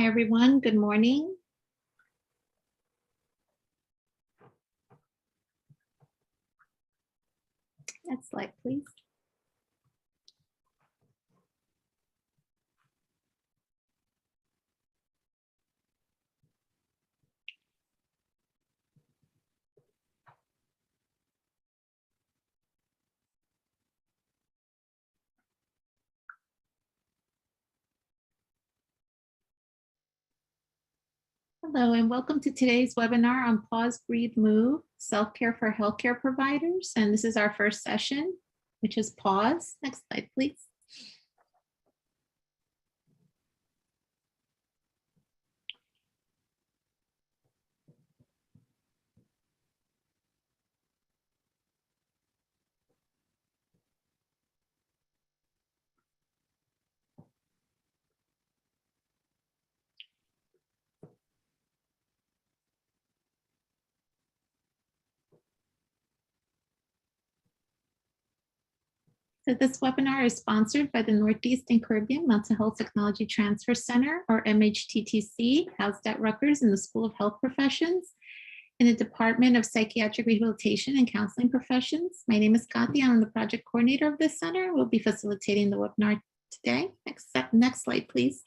Hi, everyone. Good morning. Next slide, please. Hello, and welcome to today's webinar on Pause, Breathe, Move, Self-Care for Healthcare Providers. And this is our first session, which is Pause. Next slide, please. So this webinar is sponsored by the Northeast and Caribbean Mental Health Technology Transfer Center, or MHTTC, housed at Rutgers in the School of Health Professions in the Department of Psychiatric Rehabilitation and Counseling Professions. My name is Kathy. I'm the project coordinator of this center. We'll be facilitating the webinar today. Next slide, please.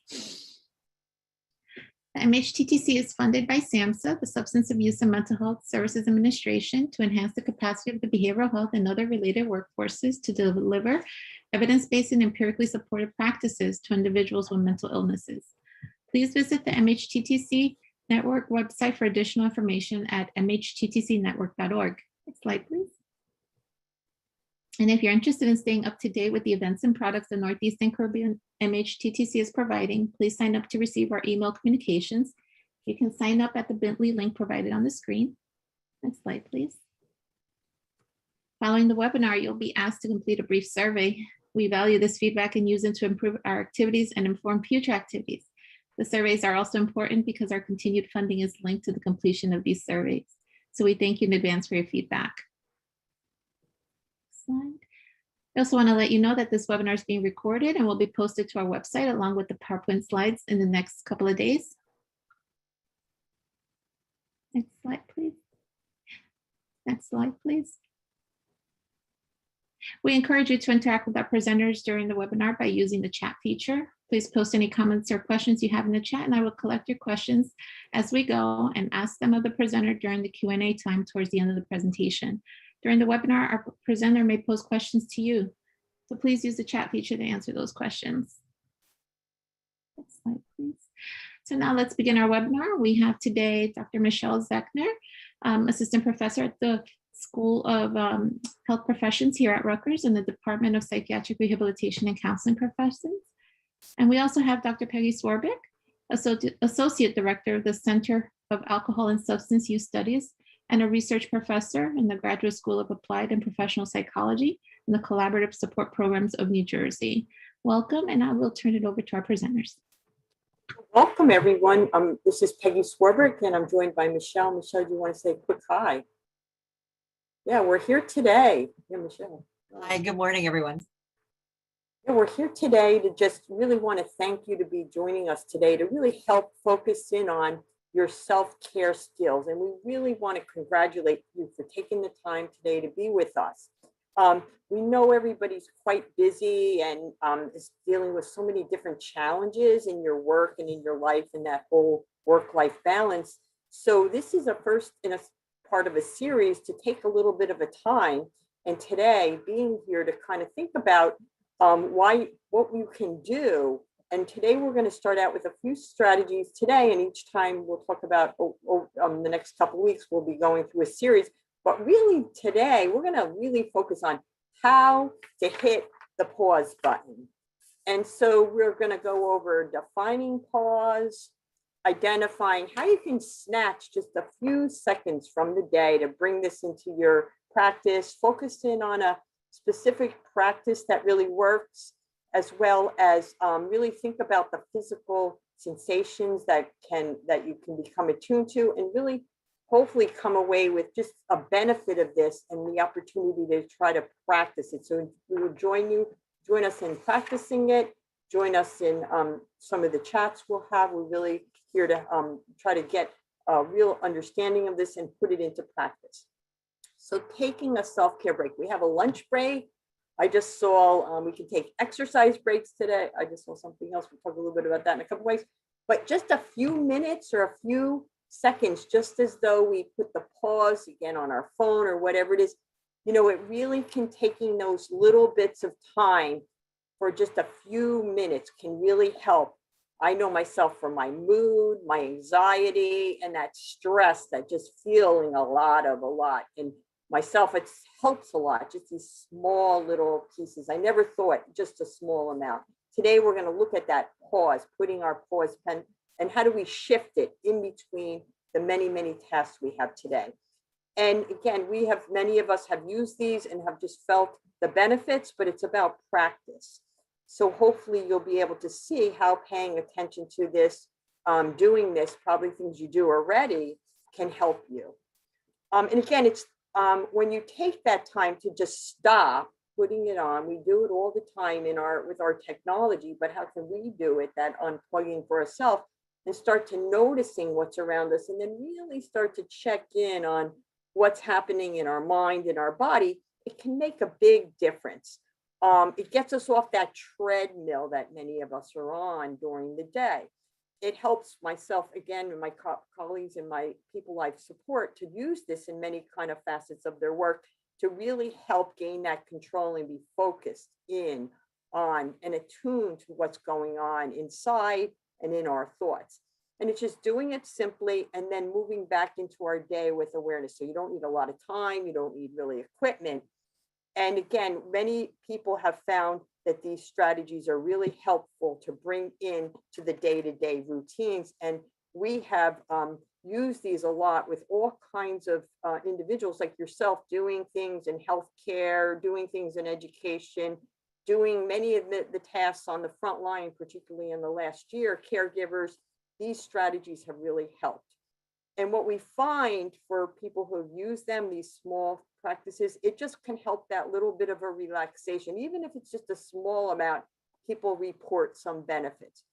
The MHTTC is funded by SAMHSA, the Substance Abuse and Mental Health Services Administration, to enhance the capacity of the behavioral health and other related workforces to deliver evidence-based and empirically supported practices to individuals with mental illnesses. Please visit the MHTTC Network website for additional information at mhttcnetwork.org. Next slide, please. And if you're interested in staying up to date with the events and products the Northeast and Caribbean MHTTC is providing, please sign up to receive our email communications. You can sign up at the bit.ly link provided on the screen. Next slide, please. Following the webinar, you'll be asked to complete a brief survey. We value this feedback and use it to improve our activities and inform future activities. The surveys are also important because our continued funding is linked to the completion of these surveys. So we thank you in advance for your feedback. Slide. I also want to let you know that this webinar is being recorded and will be posted to our website along with the PowerPoint slides in the next couple of days. Next slide, please. Next slide, please. We encourage you to interact with our presenters during the webinar by using the chat feature. Please post any comments or questions you have in the chat, and I will collect your questions as we go and ask them of the presenter during the Q&A time towards the end of the presentation. During the webinar, our presenter may pose questions to you. So please use the chat feature to answer those questions. Next slide, please. So now let's begin our webinar. We have today Dr. Michelle Zechner, Assistant Professor at the School of Health Professions here at Rutgers in the Department of Psychiatric Rehabilitation and Counseling Professions. And we also have Dr. Peggy Swarbrick, Associate Director of the Center of Alcohol and Substance Use Studies and a research professor in the Graduate School of Applied and Professional Psychology in the Collaborative Support Programs of New Jersey. Welcome, and I will turn it over to our presenters. Welcome, everyone. This is Peggy Swarbrick, and I'm joined by Michelle. Michelle, do you want to say a quick hi? Yeah, we're here today. Yeah, Michelle. Hi, good morning, everyone. Yeah, we're here today to just really want to thank you to be joining us today to really help focus in on your self-care skills. And we really want to congratulate you for taking the time today to be with us. We know everybody's quite busy and is dealing with so many different challenges in your work and in your life and that whole work-life balance. So this is a first in a part of a series to take a little bit of a time. And today being here to kind of think about what you can do. And today we're going to start out with a few strategies today. And each time we'll talk about the next couple of weeks, we'll be going through a series. But really today, we're going to really focus on how to hit the pause button. And so we're going to go over defining pause, identifying how you can snatch just a few seconds from the day to bring this into your practice, focus in on a specific practice that really works, as well as really think about the physical sensations that you can become attuned to, and really hopefully come away with just a benefit of this and the opportunity to try to practice it. So we will join us in practicing it. join us in some of the chats we'll have. We're really here to try to get a real understanding of this and put it into practice. So taking a self-care break, we have a lunch break. I just saw we can take exercise breaks today. I just saw something else. We'll talk a little bit about that in a couple ways, but just a few minutes or a few seconds, just as though we put the pause again on our phone or whatever it is, you know, it really can, taking those little bits of time for just a few minutes can really help. I know myself for my mood, my anxiety, and that stress, that just feeling a lot. And myself, it helps a lot, just these small little pieces. I never thought just a small amount. Today, we're going to look at that pause, putting our pause pen, and how do we shift it in between the many, many tasks we have today. And again, many of us have used these and have just felt the benefits, but it's about practice. So hopefully you'll be able to see how paying attention to this, doing this, probably things you do already, can help you. And again, it's when you take that time to just stop putting it on. We do it all the time with our technology, but how can we do it, that unplugging for ourselves, and start to noticing what's around us, and then really start to check in on what's happening in our mind, in our body. It can make a big difference. It gets us off that treadmill that many of us are on during the day. It helps myself, again, and my colleagues and my people I support to use this in many kind of facets of their work to really help gain that control and be focused in on and attuned to what's going on inside and in our thoughts. And it's just doing it simply and then moving back into our day with awareness. So you don't need a lot of time, you don't need really equipment. And again, many people have found that these strategies are really helpful to bring in to the day-to-day routines. And we have used these a lot with all kinds of individuals like yourself, doing things in healthcare, doing things in education, doing many of the tasks on the front line, particularly in the last year, caregivers. These strategies have really helped. And what we find for people who have used them, these small practices, it just can help that little bit of a relaxation. Even if it's just a small amount, people report some benefits.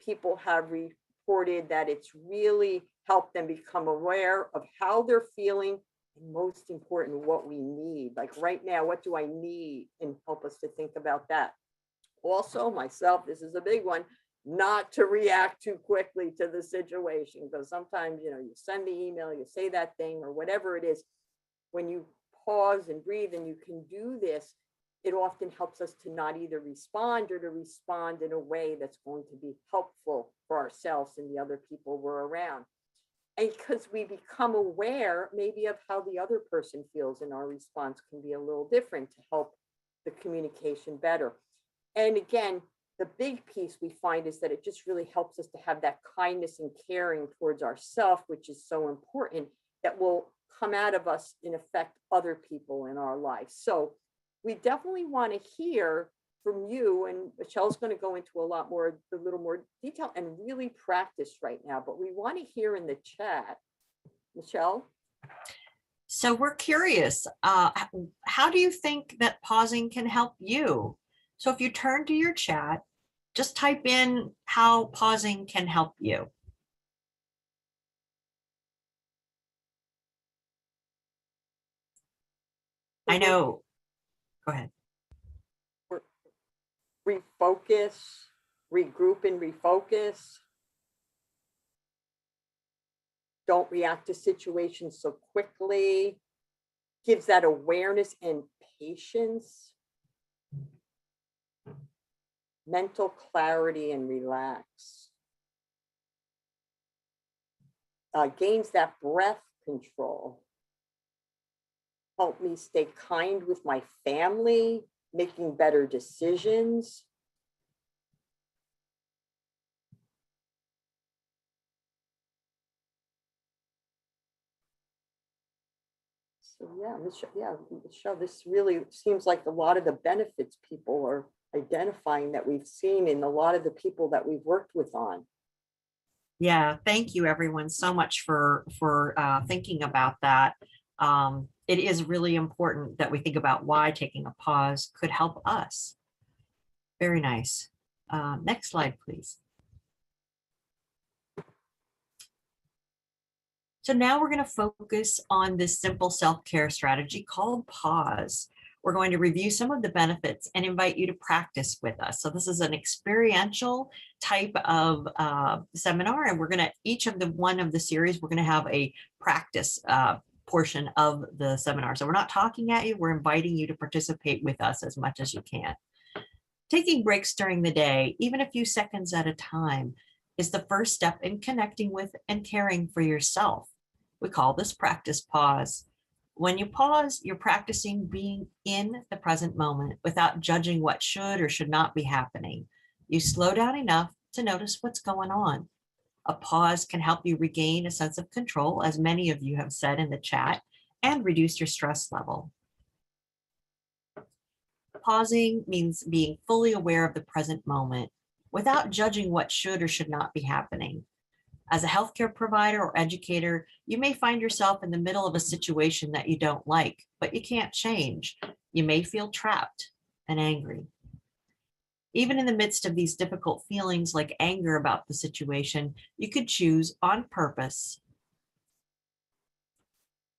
People have reported that it's really helped them become aware of how they're feeling, and most important, what we need. Like right now, what do I need? And help us to think about that. Also, myself, this is a big one, not to react too quickly to the situation, because sometimes, you know, you send the email, you say that thing or whatever it is. When you pause and breathe and you can do this, it often helps us to not either respond or to respond in a way that's going to be helpful for ourselves and the other people we're around. And because we become aware maybe of how the other person feels, and our response can be a little different to help the communication better. And again, the big piece we find is that it just really helps us to have that kindness and caring towards ourselves, which is so important, that will come out of us and affect other people in our life. So we definitely want to hear from you, and Michelle's going to go into a little more detail and really practice right now, but we want to hear in the chat. Michelle? So we're curious, how do you think that pausing can help you? So if you turn to your chat, just type in how pausing can help you. I know, go ahead. Refocus, regroup and refocus. Don't react to situations so quickly. Gives that awareness and patience. Mental clarity and relax. Gains that breath control. Help me stay kind with my family, making better decisions. So Michelle, this really seems like a lot of the benefits people are identifying that we've seen in a lot of the people that we've worked with on. Yeah, thank you everyone so much for thinking about that. It is really important that we think about why taking a pause could help us. Very nice. Next slide, please. So now we're going to focus on this simple self-care strategy called pause. We're going to review some of the benefits and invite you to practice with us. So this is an experiential type of seminar, and we're going to, each of the one of the series, we're going to have a practice portion of the seminar. So we're not talking at you, we're inviting you to participate with us as much as you can. Taking breaks during the day, even a few seconds at a time, is the first step in connecting with and caring for yourself. We call this practice pause. When you pause, you're practicing being in the present moment without judging what should or should not be happening. You slow down enough to notice what's going on. A pause can help you regain a sense of control, as many of you have said in the chat, and reduce your stress level. Pausing means being fully aware of the present moment without judging what should or should not be happening. As a healthcare provider or educator, you may find yourself in the middle of a situation that you don't like, but you can't change. You may feel trapped and angry. Even in the midst of these difficult feelings like anger about the situation, you could choose on purpose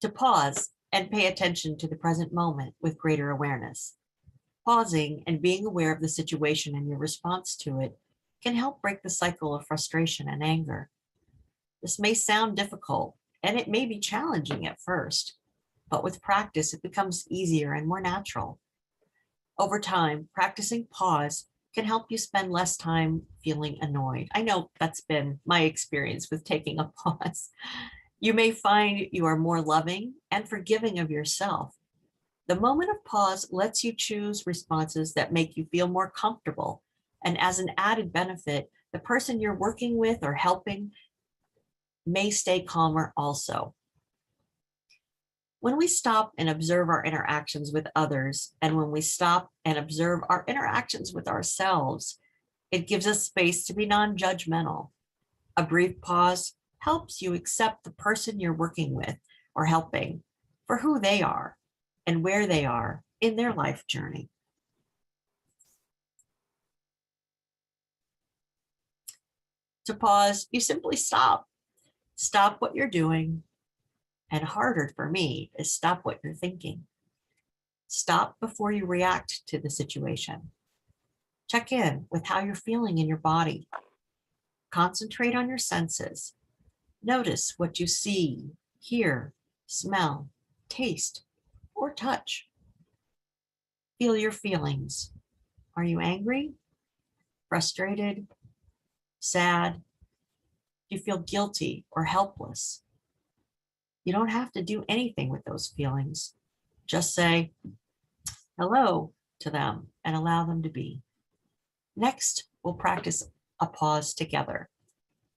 to pause and pay attention to the present moment with greater awareness. Pausing and being aware of the situation and your response to it can help break the cycle of frustration and anger. This may sound difficult, and it may be challenging at first, but with practice, it becomes easier and more natural. Over time, practicing pause can help you spend less time feeling annoyed. I know that's been my experience with taking a pause. You may find you are more loving and forgiving of yourself. The moment of pause lets you choose responses that make you feel more comfortable. And as an added benefit, the person you're working with or helping may stay calmer also. When we stop and observe our interactions with others, and when we stop and observe our interactions with ourselves, it gives us space to be non-judgmental. A brief pause helps you accept the person you're working with or helping for who they are and where they are in their life journey. To pause, you simply stop. Stop what you're doing, and harder for me is stop what you're thinking. Stop before you react to the situation. Check in with how you're feeling in your body. Concentrate on your senses. Notice what you see, hear, smell, taste, or touch. Feel your feelings. Are you angry, frustrated, sad? Do you feel guilty or helpless? You don't have to do anything with those feelings. Just say hello to them and allow them to be. Next, we'll practice a pause together.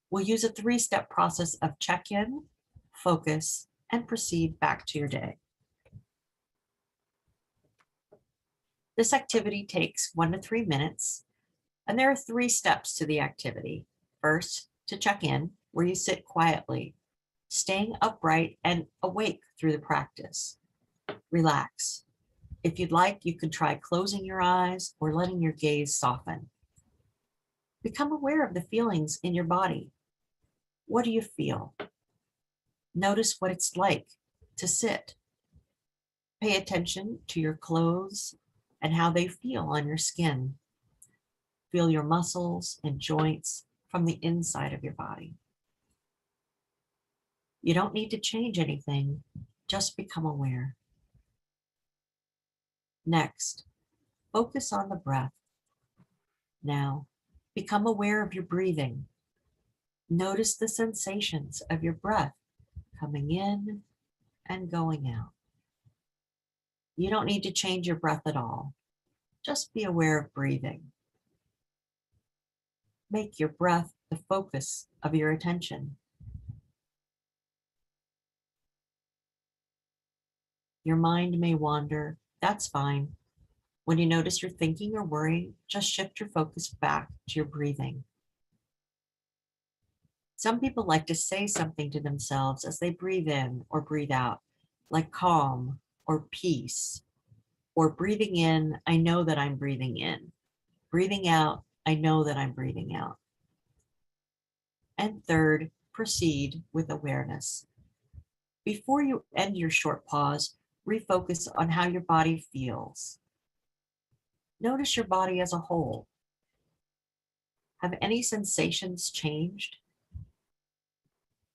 We'll use a 3-step process of check-in, focus, and proceed back to your day. This activity takes 1 to 3 minutes, and there are 3 steps to the activity. First, to check in, where you sit quietly, staying upright and awake through the practice. Relax. If you'd like, you could try closing your eyes or letting your gaze soften. Become aware of the feelings in your body. What do you feel? Notice what it's like to sit. Pay attention to your clothes and how they feel on your skin. Feel your muscles and joints from the inside of your body. You don't need to change anything, just become aware. Next, focus on the breath. Now, become aware of your breathing. Notice the sensations of your breath coming in and going out. You don't need to change your breath at all. Just be aware of breathing. Make your breath the focus of your attention. Your mind may wander. That's fine. When you notice you're thinking or worrying, just shift your focus back to your breathing. Some people like to say something to themselves as they breathe in or breathe out, like calm or peace, or breathing in, I know that I'm breathing in. Breathing out, I know that I'm breathing out. And third, proceed with awareness. Before you end your short pause, refocus on how your body feels. Notice your body as a whole. Have any sensations changed?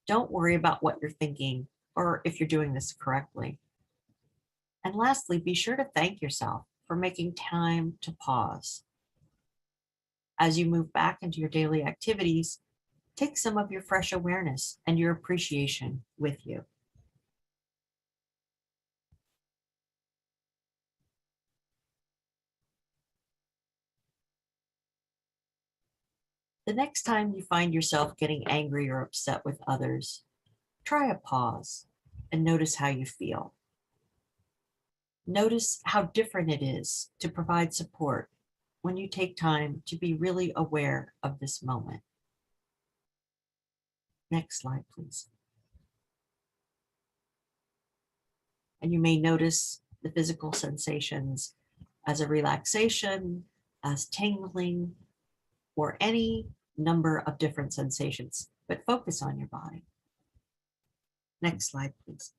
Don't worry about what you're thinking or if you're doing this correctly. And lastly, be sure to thank yourself for making time to pause. As you move back into your daily activities, take some of your fresh awareness and your appreciation with you. The next time you find yourself getting angry or upset with others, try a pause and notice how you feel. Notice how different it is to provide support when you take time to be really aware of this moment. Next slide, please. And you may notice the physical sensations as a relaxation, as tingling, or any number of different sensations, but focus on your body. Next slide, please.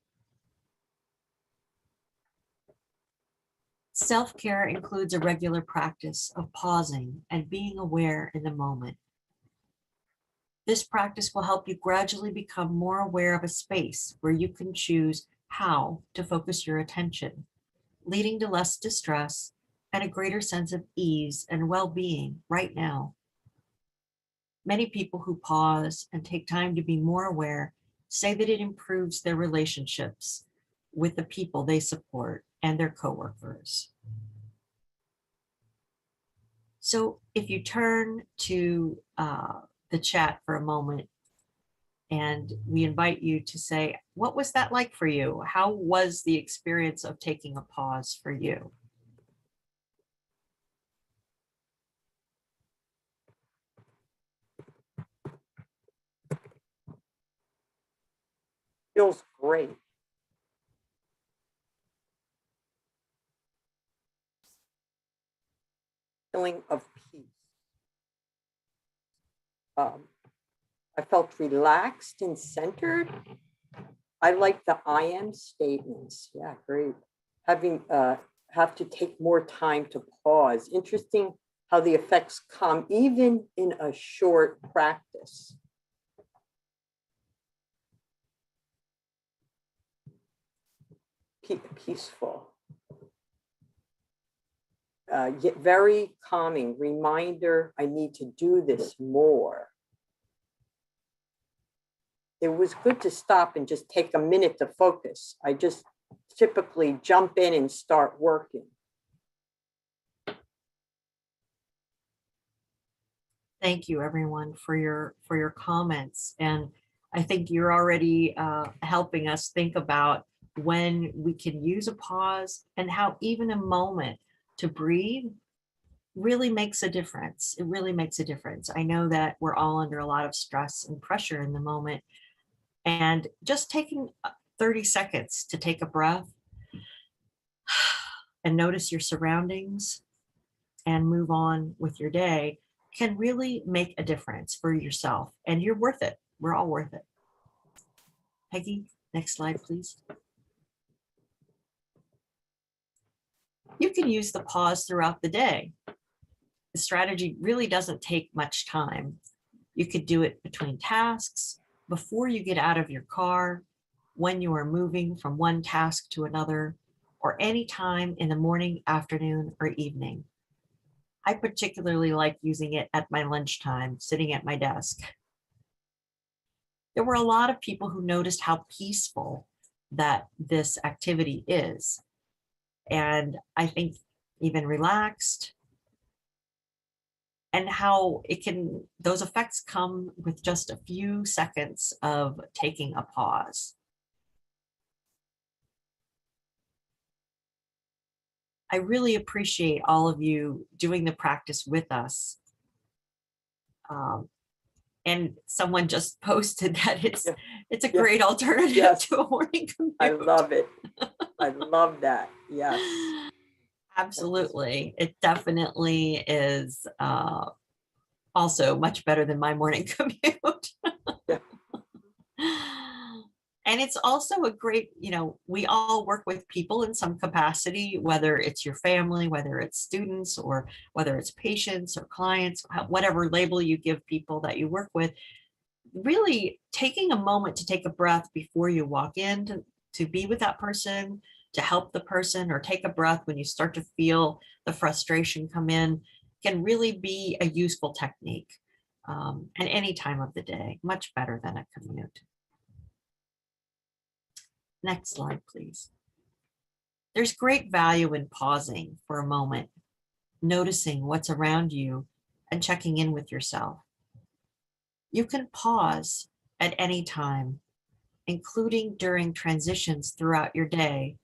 Self-care includes a regular practice of pausing and being aware in the moment. This practice will help you gradually become more aware of a space where you can choose how to focus your attention, leading to less distress and a greater sense of ease and well-being right now. Many people who pause and take time to be more aware say that it improves their relationships with the people they support and their coworkers. So if you turn to the chat for a moment, and we invite you to say, what was that like for you? How was the experience of taking a pause for you? Feels great. Feeling of peace. I felt relaxed and centered. I like the I am statements. Yeah, great. Having have to take more time to pause. Interesting how the effects come even in a short practice. Peaceful. Yet very calming reminder, I need to do this more. It was good to stop and just take a minute to focus. I just typically jump in and start working. Thank you, everyone, for your comments. And I think you're already helping us think about when we can use a pause and how even a moment to breathe really makes a difference. It really makes a difference. I know that we're all under a lot of stress and pressure in the moment. And just taking 30 seconds to take a breath and notice your surroundings and move on with your day can really make a difference for yourself. And you're worth it. We're all worth it. Peggy, next slide, please. You can use the pause throughout the day. The strategy really doesn't take much time. You could do it between tasks, before you get out of your car, when you are moving from one task to another, or any time in the morning, afternoon, or evening. I particularly like using it at my lunchtime, sitting at my desk. There were a lot of people who noticed how peaceful that this activity is. And I think even relaxed, and how it can, those effects come with just a few seconds of taking a pause. I really appreciate all of you doing the practice with us. And someone just posted that it's a great alternative to a morning commute. I love it. I love that. Yes. Absolutely. It definitely is also much better than my morning commute. Yeah. And it's also a great, we all work with people in some capacity, whether it's your family, whether it's students, or whether it's patients or clients, whatever label you give people that you work with. Really taking a moment to take a breath before you walk in to be with that person, to help the person, or take a breath when you start to feel the frustration come in, can really be a useful technique. And any time of the day, much better than a commute. Next slide, please. There's great value in pausing for a moment, noticing what's around you and checking in with yourself. You can pause at any time, including during transitions throughout your day.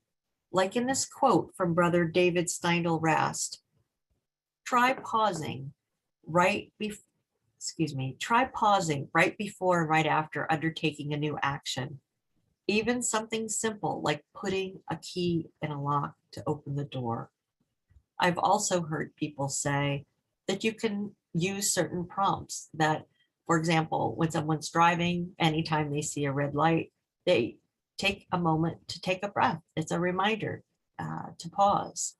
Like in this quote from Brother David Steindl Rast, try pausing right before and right after undertaking a new action. Even something simple like putting a key in a lock to open the door. I've also heard people say that you can use certain prompts that, for example, when someone's driving, anytime they see a red light, they take a moment to take a breath. It's a reminder to pause.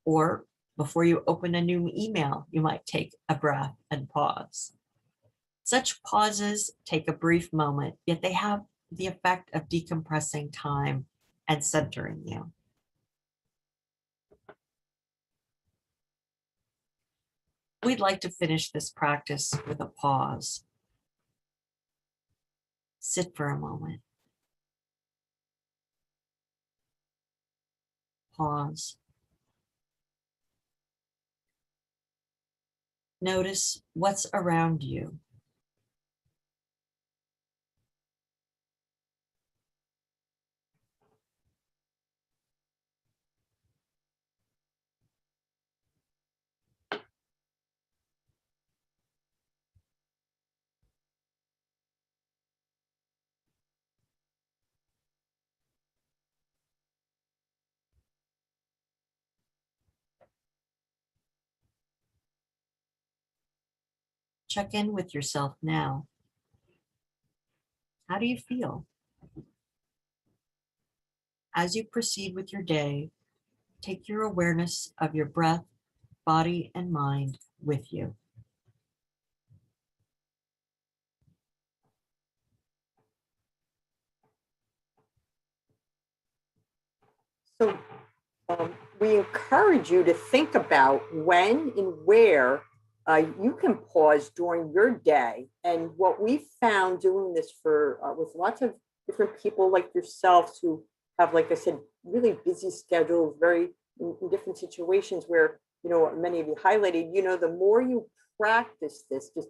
Or before you open a new email, you might take a breath and pause. Such pauses take a brief moment, yet they have the effect of decompressing time and centering you. We'd like to finish this practice with a pause. Sit for a moment. Pause. Notice what's around you. Check in with yourself now. How do you feel? As you proceed with your day, take your awareness of your breath, body, and mind with you. So we encourage you to think about when and where you can pause during your day. And what we found doing this for with lots of different people like yourselves who have, like I said, really busy schedules, very in different situations where, many of you highlighted, the more you practice this, just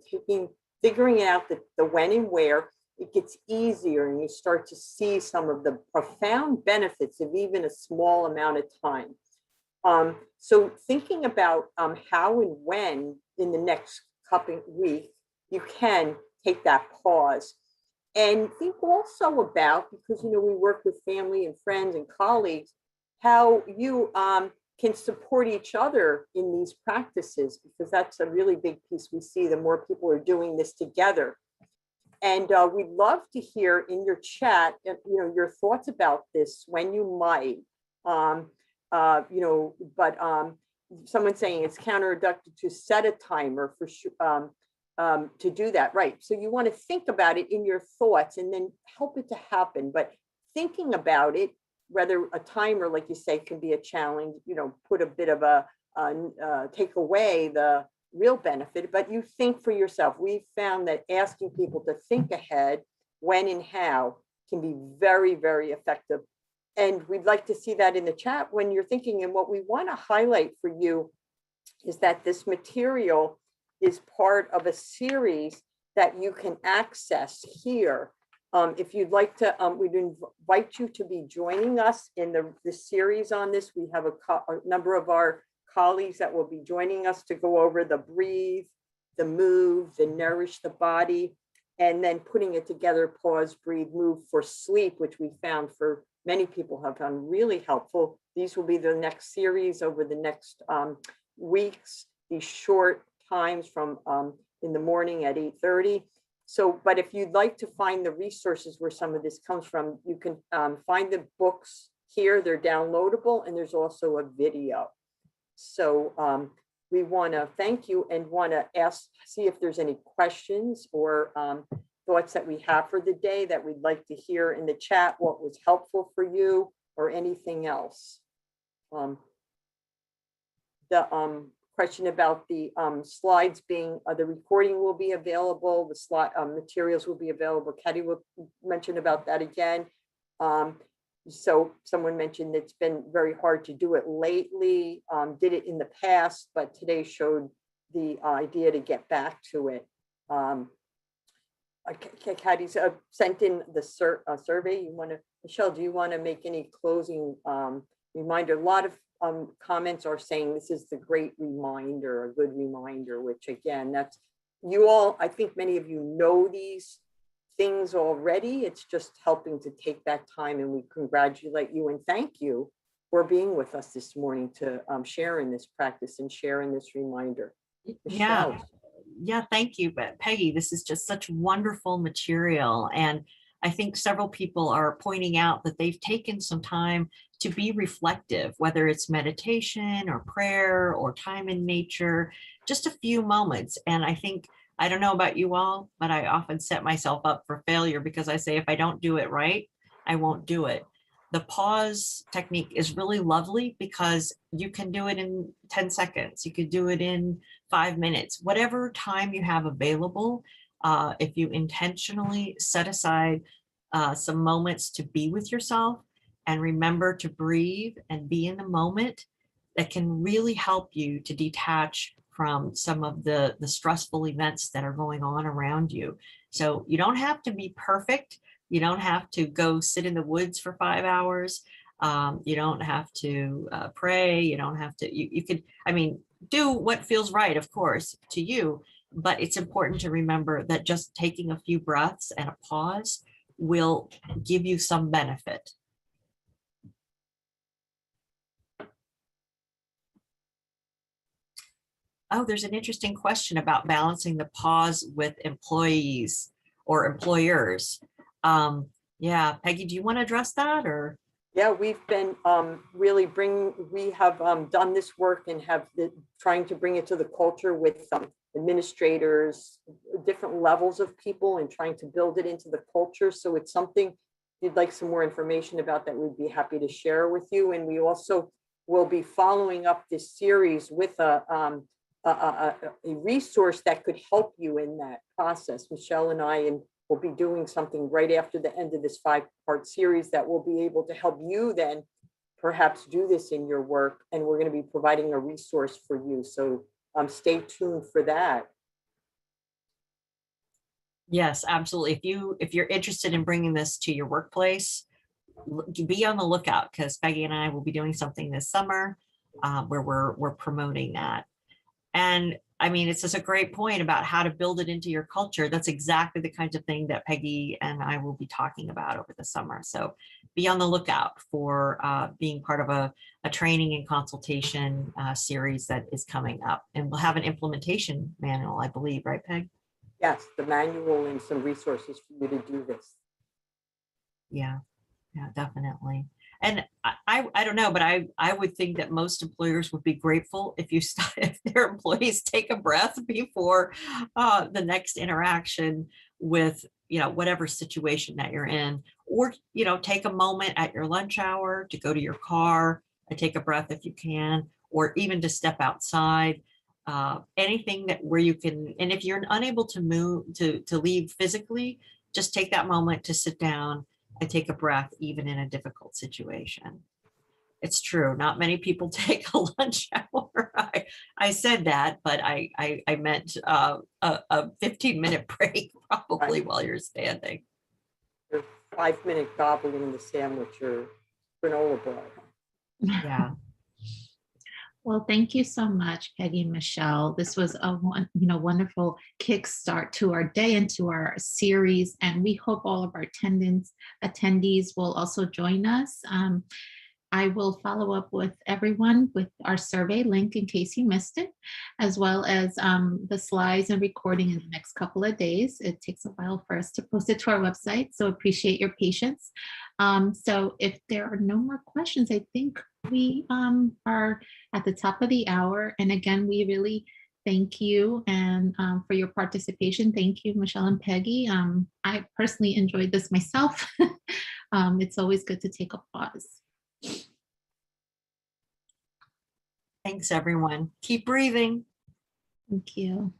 figuring out the when and where, it gets easier and you start to see some of the profound benefits of even a small amount of time. So thinking about how and when in the next couple week you can take that pause, and think also about, because we work with family and friends and colleagues, how you can support each other in these practices, because that's a really big piece we see. The more people are doing this together. And we'd love to hear in your chat, your thoughts about this, when you might, but someone's saying it's counterproductive to set a timer for to do that, right? So you want to think about it in your thoughts and then help it to happen. But thinking about it, whether a timer, like you say, can be a challenge, put a bit of take away the real benefit, but you think for yourself. We've found that asking people to think ahead, when and how, can be very, very effective. And we'd like to see that in the chat when you're thinking. And what we want to highlight for you is that this material is part of a series that you can access here. If you'd like to, we'd invite you to be joining us in the series on this. We have a number of our colleagues that will be joining us to go over the breathe, the move, the nourish the body, and then putting it together, pause, breathe, move for sleep, which we found for many people have found really helpful. These will be the next series over the next weeks, these short times from in the morning at 8:30. So, but if you'd like to find the resources where some of this comes from, you can find the books here. They're downloadable, and there's also a video. So we want to thank you and want to see if there's any questions or thoughts that we have for the day that we'd like to hear in the chat, what was helpful for you or anything else. The question about the slides being, the recording will be available, the slide materials will be available. Kathy will mention about that again. So someone mentioned it's been very hard to do it lately, did it in the past, but today showed the idea to get back to it. Kathy's sent in the survey. You want to, Michelle, do you want to make any closing reminder? A lot of comments are saying this is the great reminder, a good reminder, which again, that's you all, I think many of you know these things already. It's just helping to take that time, and we congratulate you and thank you for being with us this morning to share in this practice and share in this reminder. Michelle. Yeah, thank you. But Peggy, this is just such wonderful material. And I think several people are pointing out that they've taken some time to be reflective, whether it's meditation or prayer or time in nature, just a few moments. And I think, I don't know about you all, but I often set myself up for failure because I say, if I don't do it right, I won't do it. The pause technique is really lovely because you can do it in 10 seconds. You could do it in 5 minutes, whatever time you have available. If you intentionally set aside some moments to be with yourself and remember to breathe and be in the moment, that can really help you to detach from some of the stressful events that are going on around you. So you don't have to be perfect. You don't have to go sit in the woods for 5 hours. You don't have to pray. You don't have to, you could, I mean, do what feels right, of course, to you, but it's important to remember that just taking a few breaths and a pause will give you some benefit. Oh, there's an interesting question about balancing the pause with employees or employers. Yeah, Peggy, do you want to address that or? Yeah, we've been really we have done this work and have trying to bring it to the culture with administrators, different levels of people, and trying to build it into the culture. So it's something, if you'd like some more information about that, we'd be happy to share with you. And we also will be following up this series with a resource that could help you in that process. Michelle and I will be doing something right after the end of this 5-part series that will be able to help you then perhaps do this in your work. And we're going to be providing a resource for you. So stay tuned for that. Yes, absolutely. If you're interested in bringing this to your workplace, be on the lookout, because Peggy and I will be doing something this summer where we're promoting that. And I mean, it's just a great point about how to build it into your culture. That's exactly the kind of thing that Peggy and I will be talking about over the summer. So be on the lookout for being part of a training and consultation series that is coming up. And we'll have an implementation manual, I believe, right, Peg? Yes, the manual and some resources for you to do this. Yeah, definitely. And I don't know, but I would think that most employers would be grateful if if their employees take a breath before the next interaction with, whatever situation that you're in, or, take a moment at your lunch hour to go to your car and take a breath if you can, or even to step outside, anything where you can. And if you're unable to move, to leave physically, just take that moment to sit down and take a breath, even in a difficult situation. It's true. Not many people take a lunch hour. I said that, but I meant a 15-minute break probably Right. while you're standing. Your 5-minute gobbling the sandwich or granola bar. Yeah. Well, thank you so much, Peggy and Michelle. This was a wonderful kickstart to our day and to our series, and we hope all of our attendees will also join us. I will follow up with everyone with our survey link in case you missed it, as well as the slides and recording in the next couple of days. It takes a while for us to post it to our website, so appreciate your patience. So if there are no more questions, I think we are at the top of the hour. And again, we really thank you and for your participation. Thank you, Michelle and Peggy. I personally enjoyed this myself. It's always good to take a pause. Thanks, everyone. Keep breathing. Thank you.